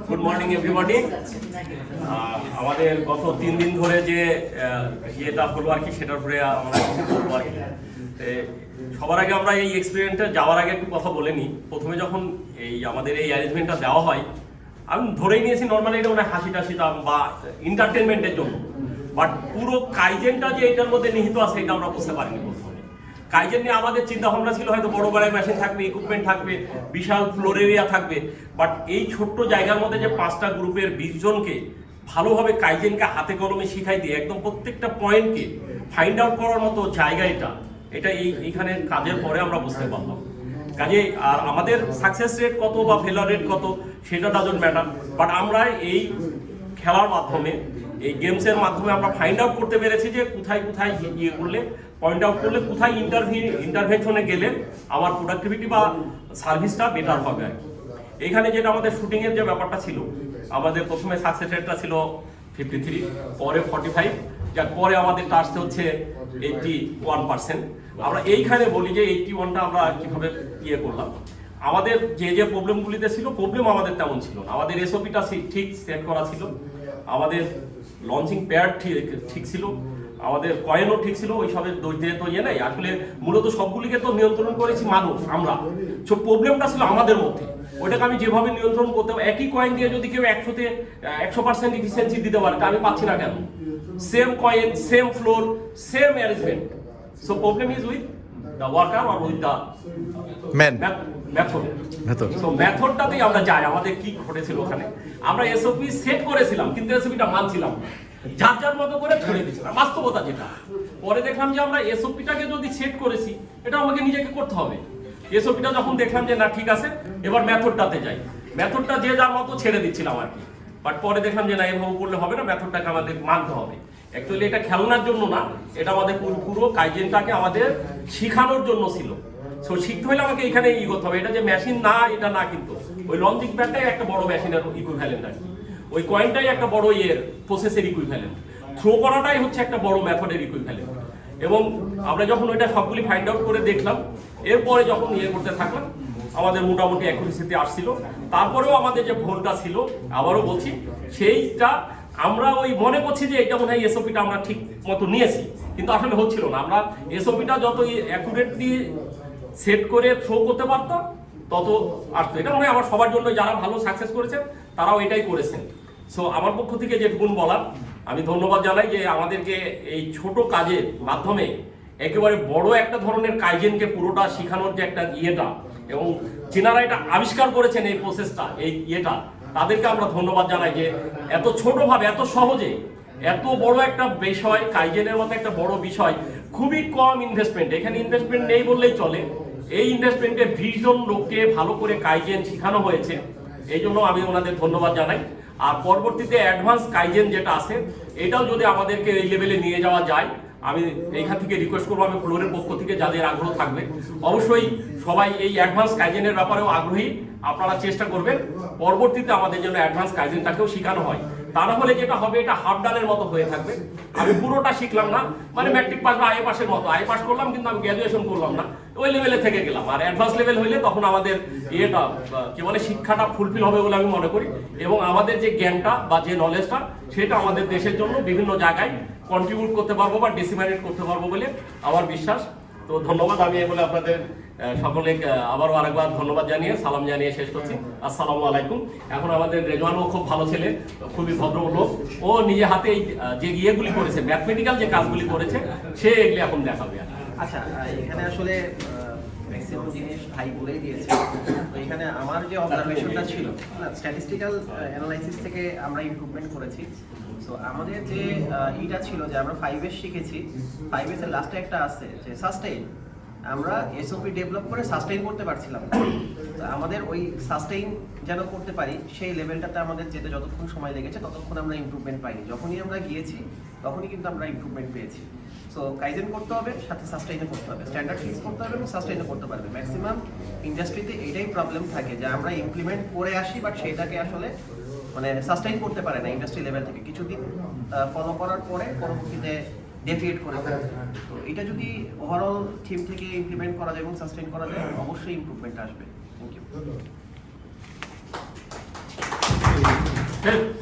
Good morning everybody. আমাদের গত 3 দিন ধরে যে ইয়েটা হলো আর কি, সেটার উপরে আমরা বলবো আর কি। সবার আগে আমরা এই এক্সপেরিমেন্টে যাওয়ার আগে একটু কথা বলে নিই। প্রথমে যখন এই আমাদের এই অ্যারেঞ্জমেন্টটা দেওয়া হয়, আমি ধরেই নিয়েছি নর্মালি এটা মানে হাসি টাসিটা বা এন্টারটেনমেন্টের জন্য, বাট পুরো কাইজেনটা যে এটার মধ্যে নিহিত আছে এটা আমরা বুঝতে পারিনি। কাইজেন নিয়ে আমাদের চিন্তা ভাবনা ছিল হয়তো বড় বড় মেশিন থাকবে, ইকুইপমেন্ট থাকবে, বিশাল ফ্লোর এরিয়া থাকবে, বাট এই ছোট্ট জায়গার মধ্যে যে 5টা গ্রুপের 20 জনকে ভালোভাবে কাইজেনকে হাতে কলমে শিখাই দিয়ে একদম প্রত্যেকটা পয়েন্টকে ফাইন্ড আউট করার মতো জায়গা এটা এইখানে কাজের পরে আমরা বুঝতে পারলাম। কাজে আর আমাদের সাকসেস রেট কত বা ফেলার রেট কত সেটা ডাজন্ট ম্যাটার, বাট আমরা এই খেলার মাধ্যমে, এই গেমসের মাধ্যমে আমরা ফাইন্ড আউট করতে পেরেছি যে কোথায় কোথায় ইয়ে করলে, পয়েন্ট আউট করলে, কোথায় ইন্টারভেনশনে গেলে আমার প্রোডাক্টিভিটি বা সার্ভিসটা বেটার হবে আর কি। এইখানে যেটা আমাদের শুটিংয়ের যে ব্যাপারটা ছিল, আমাদের প্রথমে সাকসেস রেটটা ছিল 53, পরে 45, যার পরে আমাদের আসতে হচ্ছে 81%। আমরা এইখানে বলি যে 81টা আমরা কিভাবে ইয়ে করলাম। আমাদের যে প্রবলেমগুলিতে ছিল, প্রবলেম আমাদের তেমন ছিল না। আমাদের এসওপিটা ঠিক সেট করা ছিল, আমাদের লঞ্চিং প্যাড ঠিক ছিল, আমাদের কয়েনও ঠিক ছিল। ওইসবের দোষ দিয়ে তো ইয়ে নেই, আসলে মূলত সবগুলিকে তো নিয়ন্ত্রণ করেছি মানুষ, আমরা। সো প্রবলেমটা ছিল আমাদের মধ্যে, ওইটাকে আমি যেভাবে নিয়ন্ত্রণ করতে পারি। একই কয়েন দিয়ে যদি কেউ 100% এফিসিয়েন্সি দিতে পারে, তা আমি পাচ্ছি না কেন? Same coin, same floor, same arrangement. So problem is with the worker or with the method. So মেথডটাতেই আমরা যাই। আমাদের কি ঘটেছিল ওখানে, আমরা এসওপি সেট করেছিলাম কিন্তু এসওপিটা মানছিলাম না, যার যার মতো করে ছড়িয়ে দিচ্ছিলাম, বাস্তবতা যেটা। পরে দেখলাম যে আমরা এসওপিটাকে যদি সেট করেছি, এটা আমাকে নিজেকে করতে হবে। এসওপিটা যখন দেখলাম যে না ঠিক আছে, এবার মেথডটাতে যাই, মেথডটা যে যার মতো ছেড়ে দিচ্ছিলাম আর কি। বাট পরে দেখলাম যে না, এভাবে করলে হবে না, মেথডটাকে আমাদের মানতে হবে। অ্যাকচুয়ালি এটা খেলনার জন্য না, এটা আমাদের পুরো কাইজেনটাকে আমাদের শেখানোর জন্য ছিল। সো শিখতে হলে আমাকে এখানে ই করতে হবে। এটা যে মেশিন না, এটা না, কিন্তু ওই লঞ্চিং প্যাডটাই একটা বড় মেশিনের ইকুইভ্যালেন্ট আর কি। ওই কয়েনটাই একটা বড় প্রসেসের ইকুইভ্যালেন্ট, থ্রো করাটাই হচ্ছে একটা বড় মেথডের ইকুইভ্যালেন্ট। এবং আমরা যখন ওইটা সবগুলি ফাইন্ড আউট করে দেখলাম, এরপরে যখন করতে থাকলাম, আমাদের মোটামুটি অ্যাকুরেসিতে আসছিল। তারপরেও আমাদের যে ভুলটা ছিল, আবারও বলছি, সেইটা আমরা ওই মনে করছি যে এটা মনে হয় এসওপিটা আমরা ঠিক মতো নিয়েছি, কিন্তু আসলে হচ্ছিল না। আমরা এসওপিটা যত অ্যাকুরেটলি সেট করে থ্রো করতে পারতাম তত আসতো। এটা মনে হয় আমার সবার জন্য, যারা ভালো সাকসেস করেছেন তারাও এটাই করেছেন। সো আমার পক্ষ থেকে যেটুকু বলার, আমি ধন্যবাদ জানাই যে আমাদেরকে এই ছোট কাজের মাধ্যমে একেবারে বড় একটা ধরনের কাইজেনকে পুরোটা শেখানোর যে একটা এবং যিনারা এটা আবিষ্কার করেছেন এই প্রসেসটা, এই তাদেরকে আমরা ধন্যবাদ জানাই যে এত ছোটভাবে, এত সহজে, এত বড় একটা বিষয়, কাইজেনের মতো একটা বড় বিষয়, খুবই কম ইনভেস্টমেন্ট, এখানে ইনভেস্টমেন্ট নেই বললেই চলে। এই ইনভেস্টমেন্টে 20 জন লোককে ভালো করে কাইজেন শেখানো হয়েছে, এই জন্য আমি ওনাদের ধন্যবাদ জানাই। আর পরবর্তীতে অ্যাডভান্স কাইজেন যেটা আছে, এটাও যদি আমাদেরকে এই লেভেলে নিয়ে যাওয়া যায়, আমি এইখান থেকে রিকোয়েস্ট করবো, আমি ফ্লোরের পক্ষ থেকে যাদের আগ্রহ থাকবে, অবশ্যই সবাই এই অ্যাডভান্স কাইজেনের ব্যাপারেও আগ্রহী, আপনারা চেষ্টা করবেন পরবর্তীতে আমাদের জন্য অ্যাডভান্স কাইজেনটাকেও শেখানো হয়। তা না হলে যেটা হবে, এটা হাফ ডানের মতো হয়ে থাকবে। আমি পুরোটা শিখলাম না, মানে ম্যাট্রিক পাস বা আই পাসের মতো, আই পাস করলাম কিন্তু আমি গ্র্যাজুয়েশন করলাম না, ওই লেভেলে থেকে গেলাম। আর অ্যাডভান্স লেভেল হইলে তখন আমাদের কি বলে, শিক্ষাটা ফুলফিল হবে বলে আমি মনে করি, এবং আমাদের যে জ্ঞানটা বা যে নলেজটা, সেটা আমাদের দেশের জন্য বিভিন্ন জায়গায় কন্ট্রিবিউট করতে পারবো বা ডিসিমিনেট করতে পারবো বলে আমার বিশ্বাস। তো ধন্যবাদ। আমি বলে আপনাদের সকলে আবারও আরেকবার ধন্যবাদ জানিয়ে, সালাম জানিয়ে শেষ করছি। আসসালামু আলাইকুম। এখন আমাদের রেজওয়ানও খুব ভালো ছেলে, খুবই ভদ্রলোক, ও নিজে হাতে যে ইয়েগুলি করেছে, ম্যাথমেটিক্যাল যে কাজগুলি করেছে, সে এগুলি এখন দেখাবে। আচ্ছা, এখানে আসলে ম্যাক্সিমাম জিনিস ভাই বলেই দিয়েছে। তো এখানে আমার যে অবজারভেশনটা ছিল, স্ট্যাটিস্টিক্যাল অ্যানালাইসিস থেকে আমরা ইমপ্রুভমেন্ট করেছি। সো আমাদের যে ইটা ছিল যে আমরা 5S শিখেছি, 5S এর লাস্টে একটা আছে যে সাস্টেইন। আমরা এসওপি ডেভেলপ করে সাস্টেইন করতে পারছিলাম না। তো আমাদের ওই সাস্টেইন যেন করতে পারি, সেই লেভেলটাতে আমাদের যেতে যতক্ষণ সময় লেগেছে ততক্ষণ আমরা ইমপ্রুভমেন্ট পাইনি। যখনই আমরা গিয়েছি তখনই কিন্তু আমরা ইমপ্রুভমেন্ট পেয়েছি। সো কাইজেন করতে হবে, সাথে সাস্টেইনও করতে হবে, স্ট্যান্ডার্ড ফিক্স করতে হবে এবং সাস্টেইনও করতে পারবে। ম্যাক্সিমাম ইন্ডাস্ট্রিতে এটাই প্রবলেম থাকে যে আমরা ইমপ্লিমেন্ট করে আসি, বাট সেটাকে আসলে মানে সাস্টেইন করতে পারে না ইন্ডাস্ট্রি লেভেল থেকে। কিছুদিন ফলো করার পরে পরবর্তীতে ডেভিয়েট করে ফেলে। তো এটা যদি ওভারঅল টিম থেকে ইমপ্লিমেন্ট করা যায় এবং সাস্টেইন করা যায়, অবশ্যই ইমপ্রুভমেন্ট আসবে। Thank you. হ্যাঁ